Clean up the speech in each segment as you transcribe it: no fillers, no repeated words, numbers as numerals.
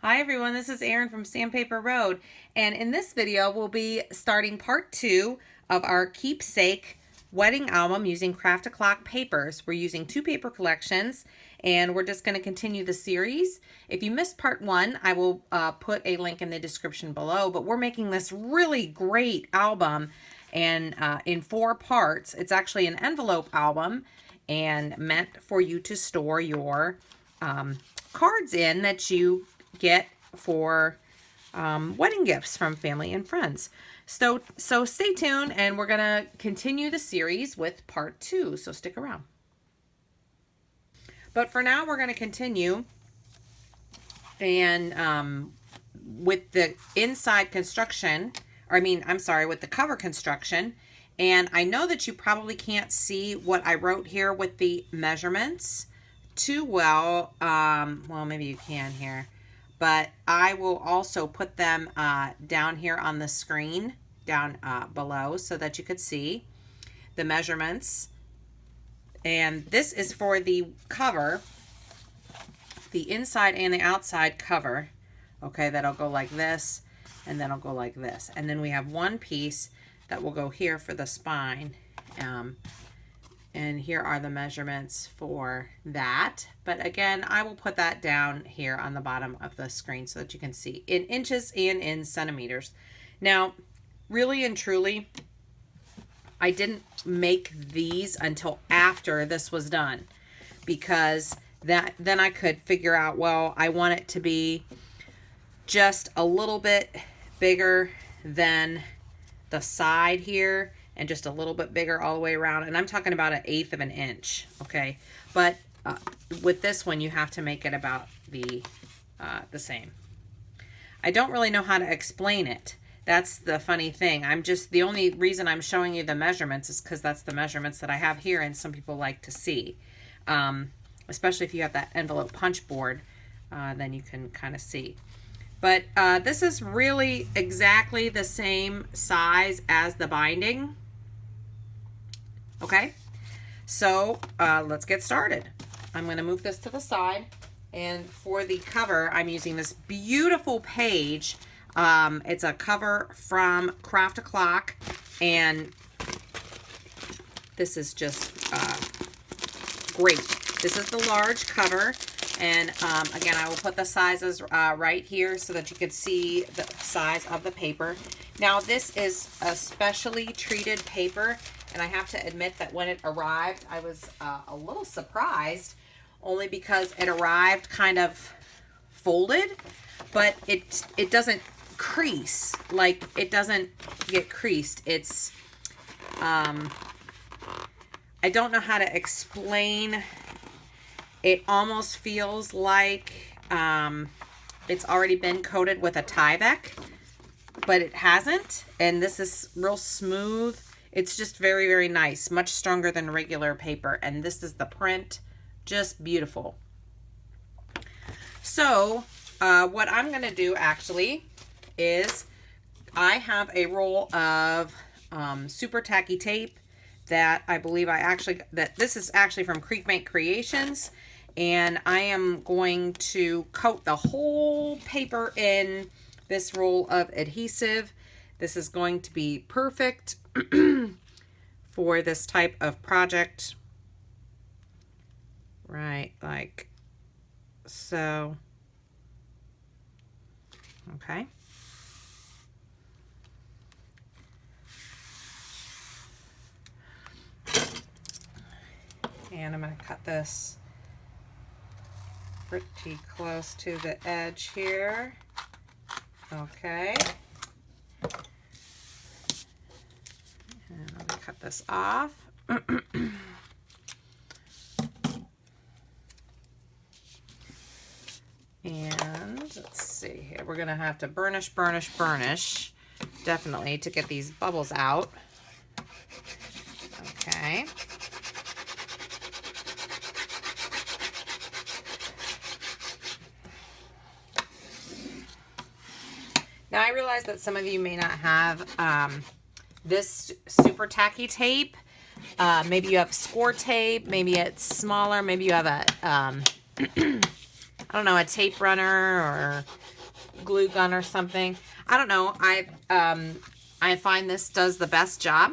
Hi everyone, this is Erin from Sandpaper Road, and in this video we'll be starting part 2 of our Keepsake wedding album using Craft O'Clock papers. We're using 2 paper collections and we're just going to continue the series. If you missed part 1, I will put a link in the description below, but we're making this really great album and in 4 parts. It's actually an envelope album and meant for you to store your cards in that you get for wedding gifts from family and friends. So stay tuned, and we're gonna continue the series with part 2, so stick around. But for now, we're gonna continue and with the inside construction, or with the cover construction. And I know that you probably can't see what I wrote here with the measurements too well. Well, maybe you can here. But I will also put them down here on the screen, down below, so that you could see the measurements. And this is for the cover, the inside and the outside cover. Okay, that'll go like this, and then it'll go like this. And then we have one piece that will go here for the spine. And here are the measurements for that. But again, I will put that down here on the bottom of the screen so that you can see in inches and in centimeters. Now, really and truly, I didn't make these until after this was done, because then I could figure out, well, I want it to be just a little bit bigger than the side here, and just a little bit bigger all the way around. And I'm talking about 1/8 of an inch, okay? But with this one, you have to make it about the same. I don't really know how to explain it. That's the funny thing. The only reason I'm showing you the measurements is because that's the measurements that I have here, and some people like to see. Especially if you have that envelope punch board, then you can kind of see. But this is really exactly the same size as the binding. Okay, so let's get started. I'm going to move this to the side, and for the cover, I'm using this beautiful page. It's a cover from Craft O'Clock, and this is just great. This is the large cover, and again, I will put the sizes right here so that you can see the size of the paper. Now, this is a specially treated paper, and I have to admit that when it arrived, I was a little surprised, only because it arrived kind of folded, but it doesn't crease. Like, it doesn't get creased. It's, I don't know how to explain. It almost feels like it's already been coated with a Tyvek, but it hasn't. And this is real smooth. It's just very, very nice. Much stronger than regular paper. And this is the print. Just beautiful. So what I'm going to do actually is I have a roll of super tacky tape that I believe this is actually from Creekmate Creations. And I am going to coat the whole paper in this roll of adhesive. This is going to be perfect for this type of project. Right, like so. Okay. And I'm going to cut this pretty close to the edge here. Okay. And I'm going to cut this off. And let's see here. We're going to have to burnish, definitely, to get these bubbles out. Okay. Now, I realize that some of you may not have this super tacky tape. Maybe you have score tape. Maybe it's smaller. Maybe you have a I don't know, a tape runner or glue gun or something. I don't know. I find this does the best job,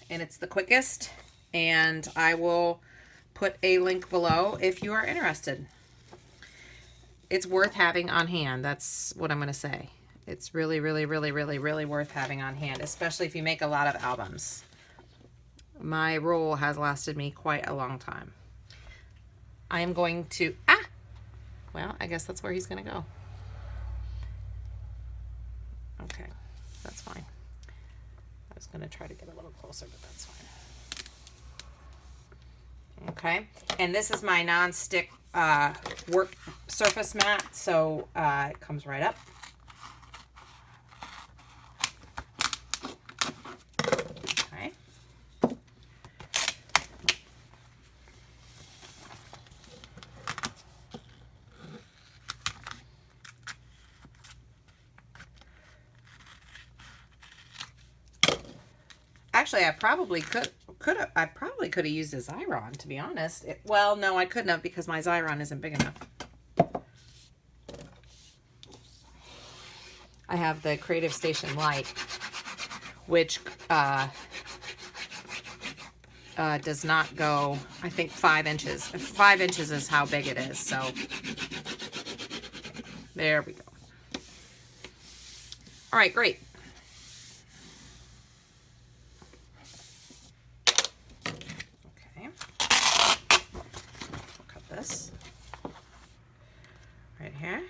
and it's the quickest, and I will put a link below if you are interested. It's worth having on hand. That's what I'm going to say. It's really, really, really, really, really worth having on hand, especially if you make a lot of albums. My roll has lasted me quite a long time. I am going to, well, I guess that's where he's going to go. Okay, that's fine. I was going to try to get a little closer, but that's fine. Okay, and this is my non-stick work surface mat, so it comes right up. Okay. Actually, I probably could have used a Xyron, to be honest. Well, no, I couldn't have because my Xyron isn't big enough. I have the Creative Station Lite, which does not go, I think, 5 inches. 5 inches is how big it is, so there we go. All right, great. This right here.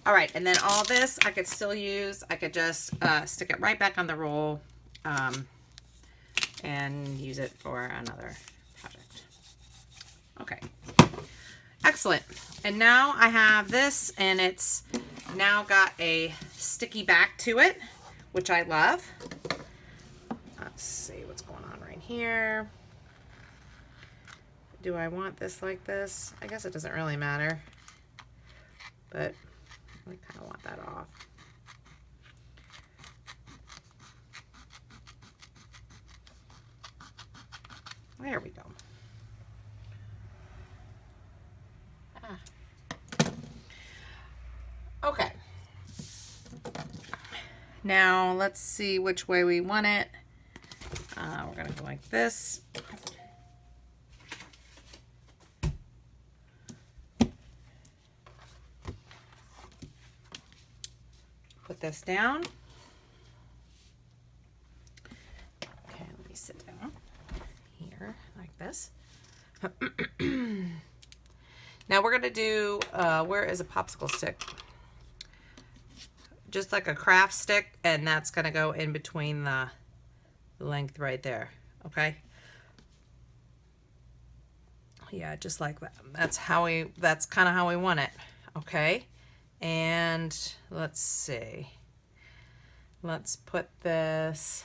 All right, and then all this I could still use. I could just stick it right back on the roll and use it for another project. Okay, excellent. And now I have this, and it's now got a sticky back to it, which I love. Let's see what's going on right here. Do I want this like this? I guess it doesn't really matter, but I kind of want that off. There we go. Okay. Now let's see which way we want it. We're going to go like this. Put this down. Okay, let me sit down here like this. Now we're going to do, where is a popsicle stick? Just like a craft stick, and that's going to go in between the length right there. Okay. Yeah, just like that. That's kind of how we want it. Okay. And let's see. Let's put this,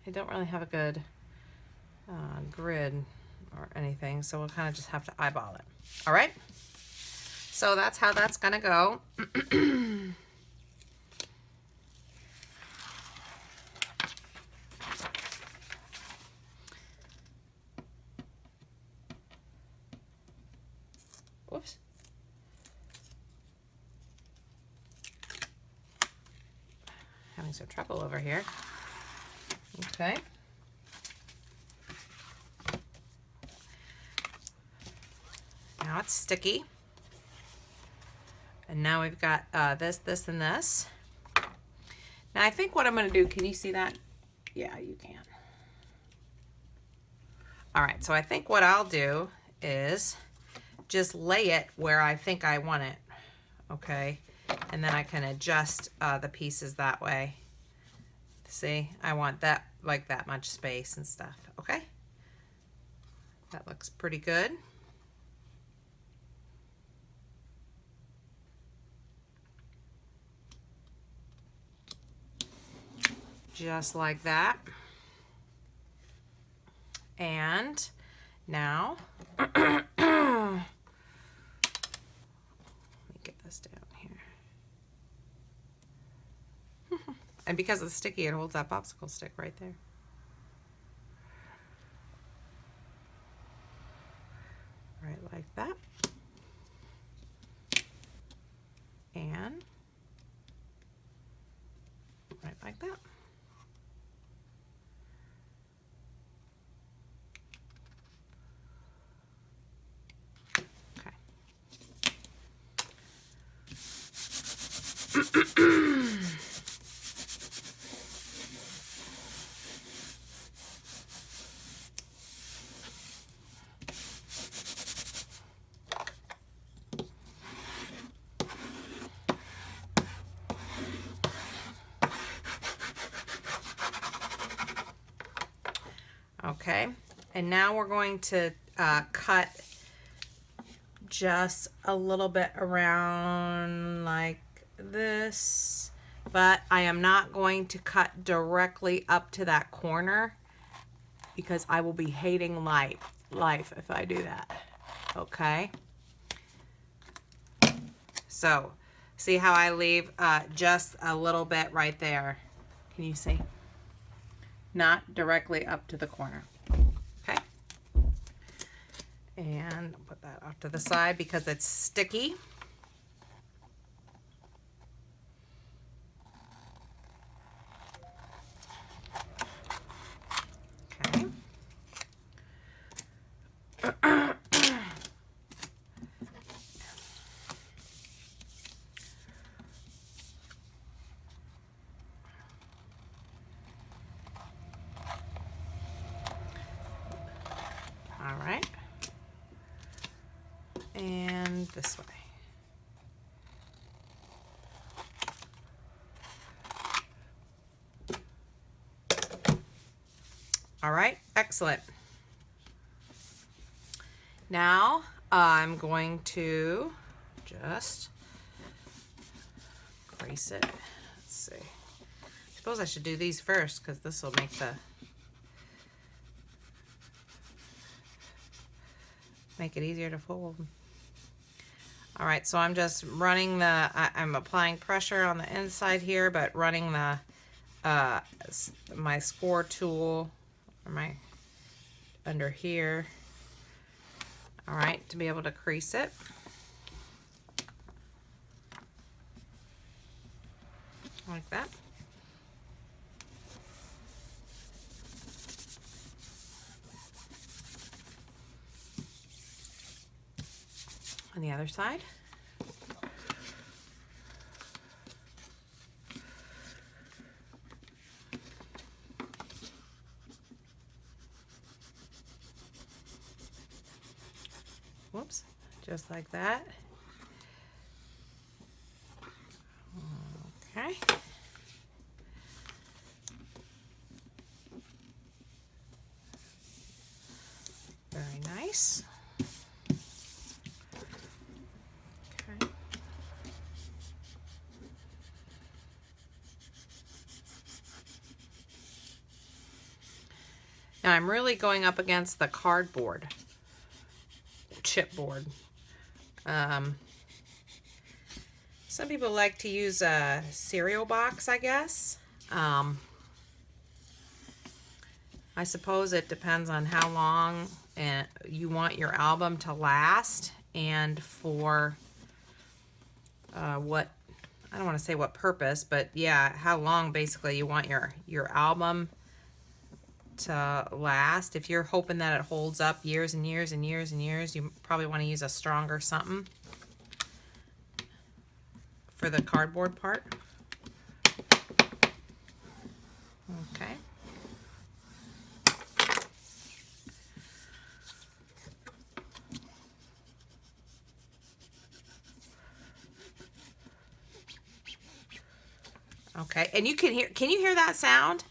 I don't really have a good grid or anything, so we'll kind of just have to eyeball it. All right. So that's how that's going to go. Whoops. Having some trouble over here. Okay. Now it's sticky. And now we've got this, this, and this. Now I think what I'm going to do, can you see that? Yeah, you can. All right, so I think what I'll do is just lay it where I think I want it, okay? And then I can adjust the pieces that way. See, I want that, like that much space and stuff, okay? That looks pretty good. Just like that. And now, let me get this down And because it's sticky, it holds that popsicle stick right there. Right like that. And right like that. Okay, and now we're going to cut just a little bit around like this, but I am not going to cut directly up to that corner because I will be hating life if I do that. Okay, so see how I leave just a little bit right there? Can you see? Not directly up to the corner. Okay, and put that off to the side because it's sticky. Okay. All right. And this way. All right, excellent. Now I'm going to just crease it. Let's see. I suppose I should do these first because this will make it easier to fold. All right, so I'm just running I'm applying pressure on the inside here, but running my score tool or under here. All right, to be able to crease it. Like that. On the other side. Whoops, just like that. Okay. Very nice. Okay. Now I'm really going up against the cardboard, chipboard. Some people like to use a cereal box, I guess. I suppose it depends on how long you want your album to last and for what, I don't want to say what purpose, but yeah, how long basically you want your album to last. If you're hoping that it holds up years and years and years and years, you probably want to use a stronger something for the cardboard part. Okay. Okay, and can you hear that sound?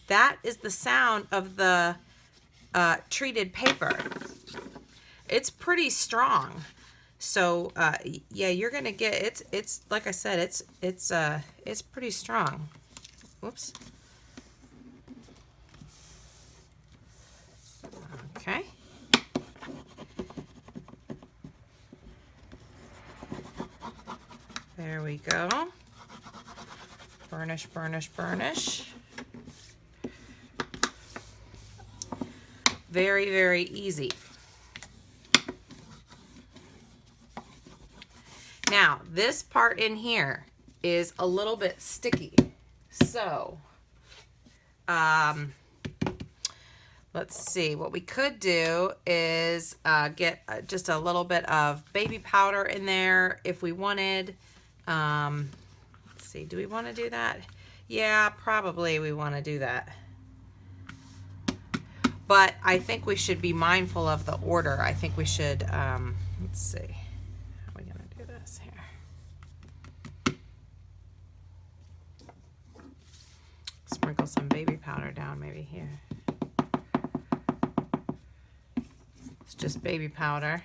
That is the sound of the treated paper. It's pretty strong. So yeah, you're gonna get it's like I said, it's pretty strong. Whoops. Okay. There we go. burnish, burnish, burnish. Very, very easy. Now, this part in here is a little bit sticky. So, let's see. What we could do is get just a little bit of baby powder in there if we wanted. Let's see. Do we want to do that? Yeah, probably we want to do that. But I think we should be mindful of the order. I think we should, let's see. How are we going to do this here? Sprinkle some baby powder down maybe here. It's just baby powder.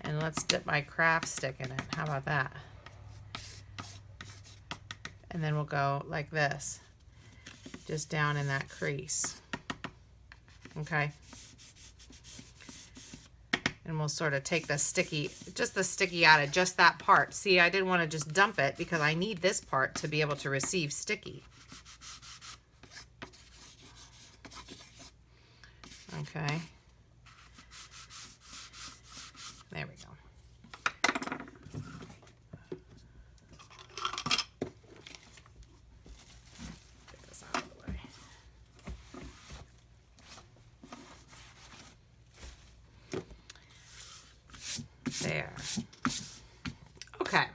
And let's dip my craft stick in it. How about that? And then we'll go like this, just down in that crease. Okay. And we'll sort of take the sticky, just the sticky out of just that part. See, I didn't want to just dump it because I need this part to be able to receive sticky. Okay. There we go. Get this out of the way. There. Okay.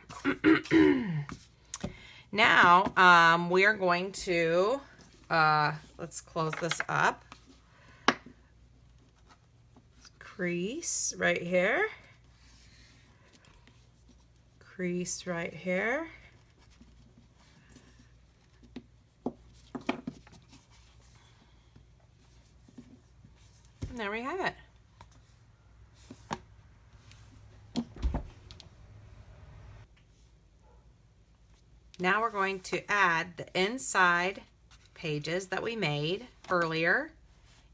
Now, we are going to, let's close this up. Crease right here. Crease right here. And there we have it. Now we're going to add the inside pages that we made earlier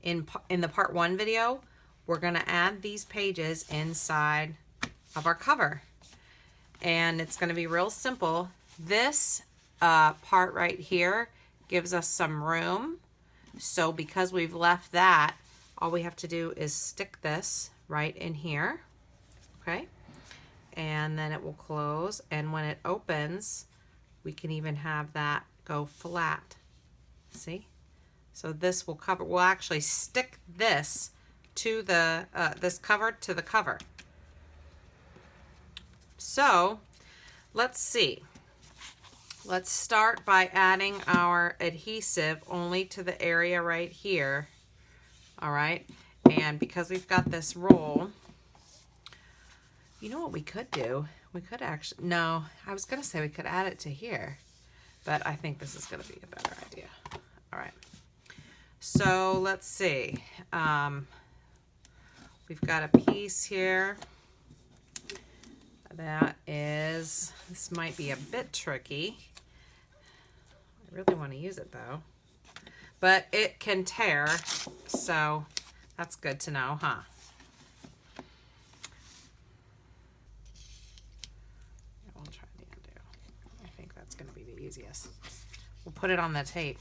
in the part 1 video. We're going to add these pages inside of our cover. And it's going to be real simple. This part right here gives us some room. So because we've left that, all we have to do is stick this right in here. Okay. And then it will close. And when it opens, we can even have that go flat. See? So this will cover, we'll actually stick this to the, this cover to the cover. So let's see. Let's start by adding our adhesive only to the area right here. All right. And because we've got this roll, you know what we could do? We could actually, no, I was going to say we could add it to here, but I think this is going to be a better idea. All right. So let's see. We've got a piece here. That is, this might be a bit tricky. I really want to use it though. But it can tear, so that's good to know, huh? We'll try the undo. I think that's going to be the easiest. We'll put it on the tape,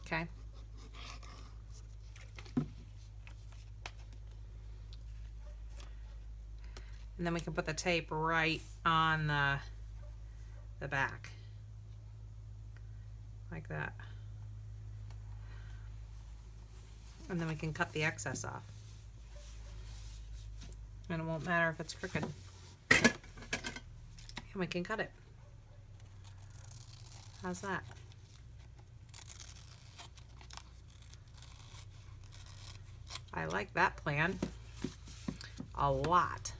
okay? And then we can put the tape right on the back, like that. And then we can cut the excess off. And it won't matter if it's crooked. And we can cut it. How's that? I like that plan a lot.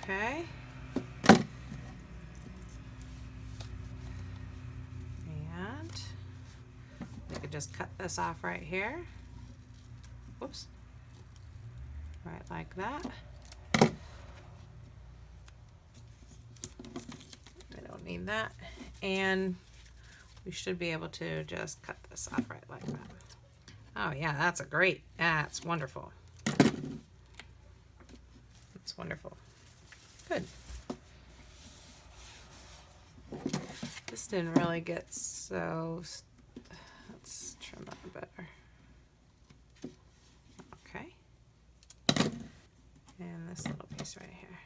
Okay. And we could just cut this off right here. Whoops. Right like that. I don't need that. And we should be able to just cut this off right like that. Oh yeah, that's that's wonderful. That's wonderful. Good. This didn't really get so, let's trim that better. Okay. And this little piece right here.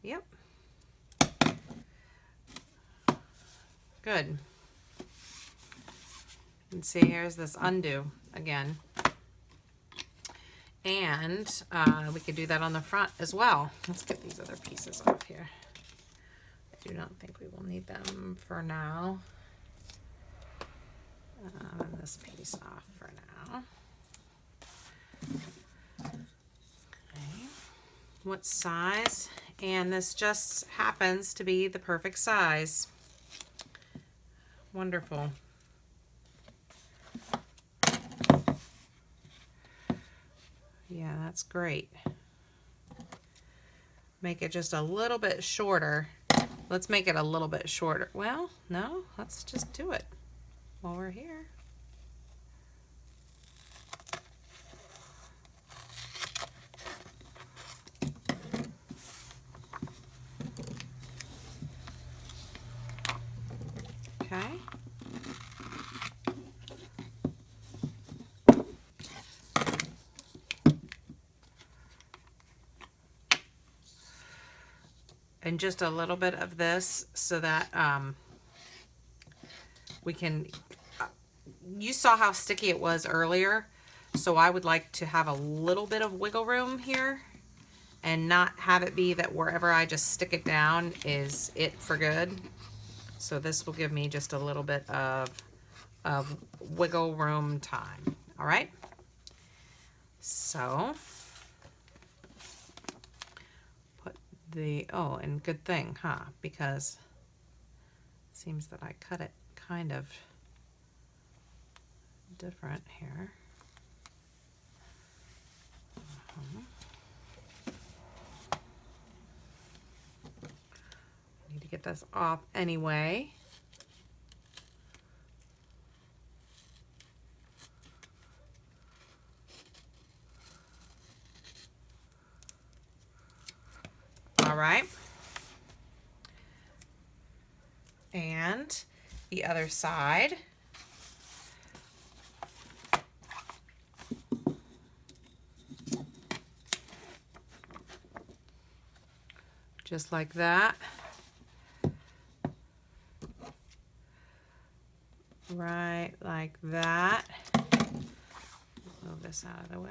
Yep. Good. You can see here's this undo again. And we could do that on the front as well. Let's get these other pieces off here. I do not think we will need them for now. And this piece off for now. Okay. What size? And this just happens to be the perfect size. Wonderful. Yeah, that's great. Make it just a little bit shorter. Let's make it a little bit shorter. Well, no, let's just do it while we're here. Okay. And just a little bit of this so that we can, you saw how sticky it was earlier, so I would like to have a little bit of wiggle room here and not have it be that wherever I just stick it down is it for good. So this will give me just a little bit of wiggle room time. All right, so oh, and good thing, huh? Because it seems that I cut it kind of different here. Need to get this off anyway. All right. And the other side. Just like that. Right like that. Move this out of the way.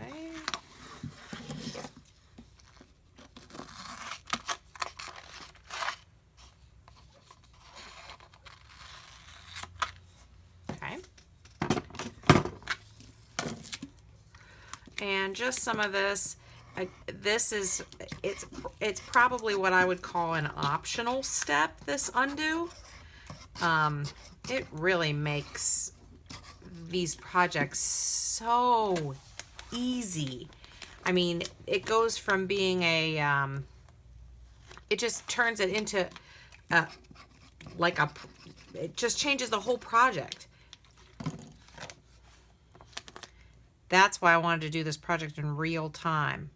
And just some of this, it's probably what I would call an optional step, this undo. It really makes these projects so easy. I mean, it goes from being a, it just turns it into it just changes the whole project. That's why I wanted to do this project in real time,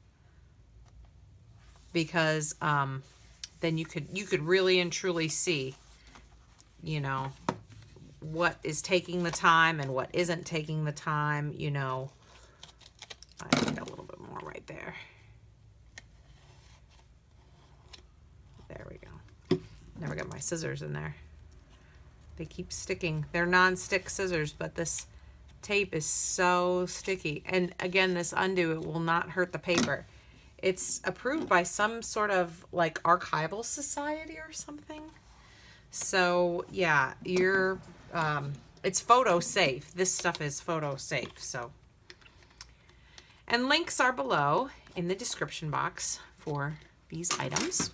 because then you could really and truly see, you know, what is taking the time and what isn't taking the time. You know, I need a little bit more right there. There we go. Never got my scissors in there. They keep sticking. They're non-stick scissors, but this tape is so sticky. And again, this undo, it will not hurt the paper. It's approved by some sort of like archival society or something. So yeah, it's photo safe. This stuff is photo safe. So, and links are below in the description box for these items.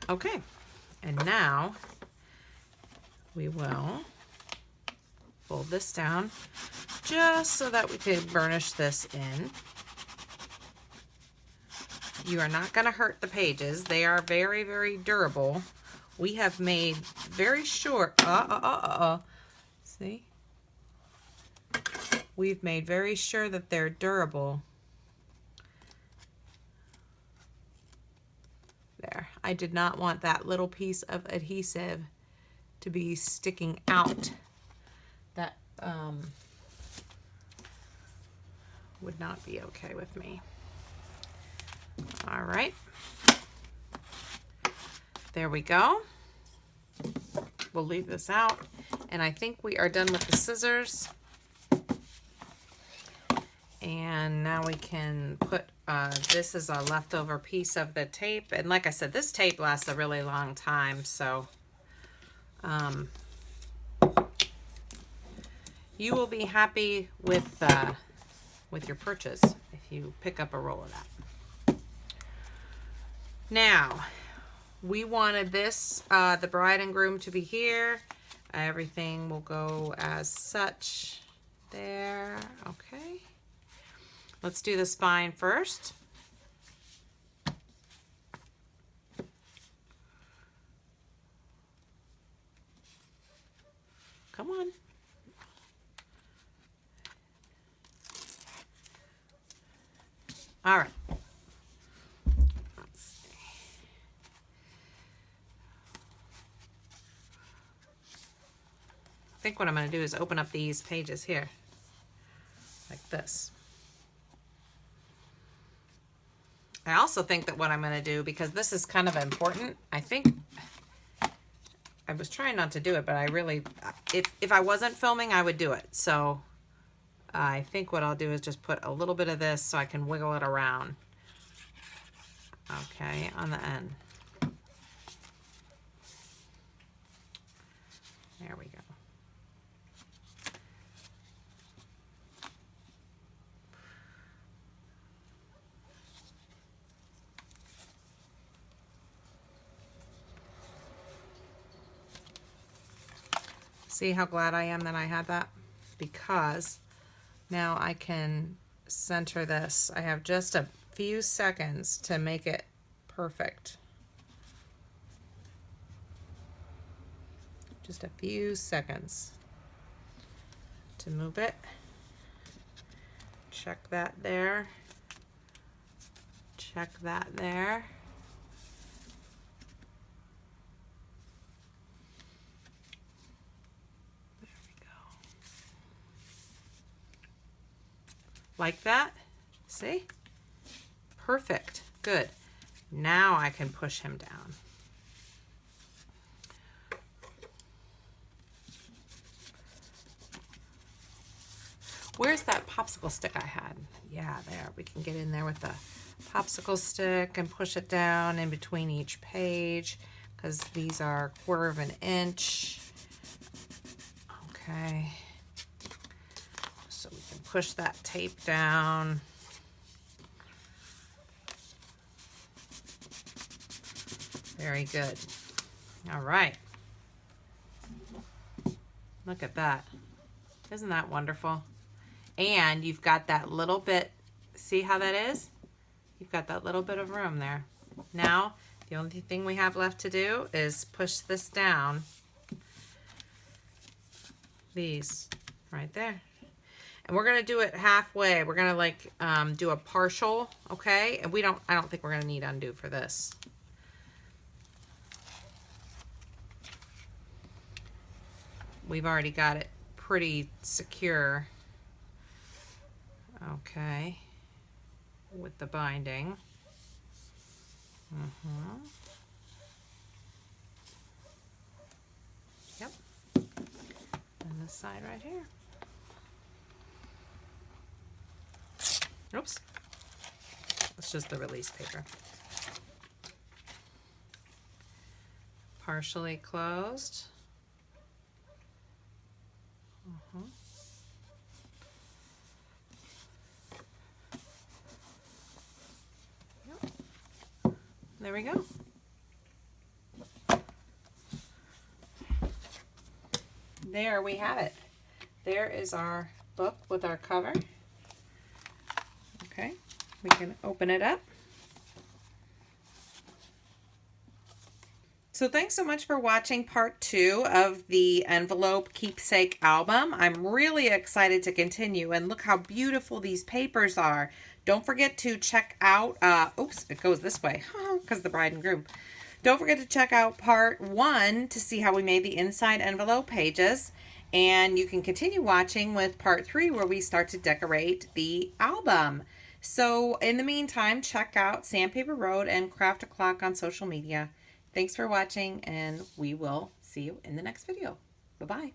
Okay, and now we will fold this down just so that we can burnish this in. You are not going to hurt the pages. They are very, very durable. We have made very sure, See? We've made very sure that they're durable. There. I did not want that little piece of adhesive to be sticking out. That would not be okay with me. All right. There we go. We'll leave this out. And I think we are done with the scissors. And now we can put, this is a leftover piece of the tape. And like I said, this tape lasts a really long time. So you will be happy with your purchase if you pick up a roll of that. Now, we wanted this, the bride and groom to be here. Everything will go as such there. Okay. Let's do the spine first. Come on. All right. Let's see. I think what I'm going to do is open up these pages here, like this. I also think that what I'm going to do, because this is kind of important, I think, I was trying not to do it, but I really, if I wasn't filming, I would do it. So I think what I'll do is just put a little bit of this so I can wiggle it around. Okay, on the end. There we go. See how glad I am that I had that? Because now I can center this. I have just a few seconds to make it perfect. Just a few seconds to move it. Check that there. Check that there. Like that. See? Perfect. Good. Now I can push him down. Where's that popsicle stick I had? Yeah, there. We can get in there with the popsicle stick and push it down in between each page, because these are 1/4 of an inch. Okay. So we can push that tape down. Very good. All right. Look at that. Isn't that wonderful? And you've got that little bit, see how that is? You've got that little bit of room there. Now, the only thing we have left to do is push this down. These, right there. And we're gonna do it halfway. We're gonna like do a partial, okay? And I don't think we're gonna need undo for this. We've already got it pretty secure. Okay, with the binding. Yep. And this side right here. Oops. It's just the release paper. Partially closed. There we go. There we have it. There is our book with our cover. Okay, we can open it up. So thanks so much for watching part 2 of the envelope keepsake album. I'm really excited to continue, and look how beautiful these papers are. Don't forget to check out, oops, it goes this way, because the bride and groom. Don't forget to check out part 1 to see how we made the inside envelope pages. And you can continue watching with part 3 where we start to decorate the album. So in the meantime, check out Sandpaper Road and Craft a Clock on social media. Thanks for watching, and we will see you in the next video. Bye-bye.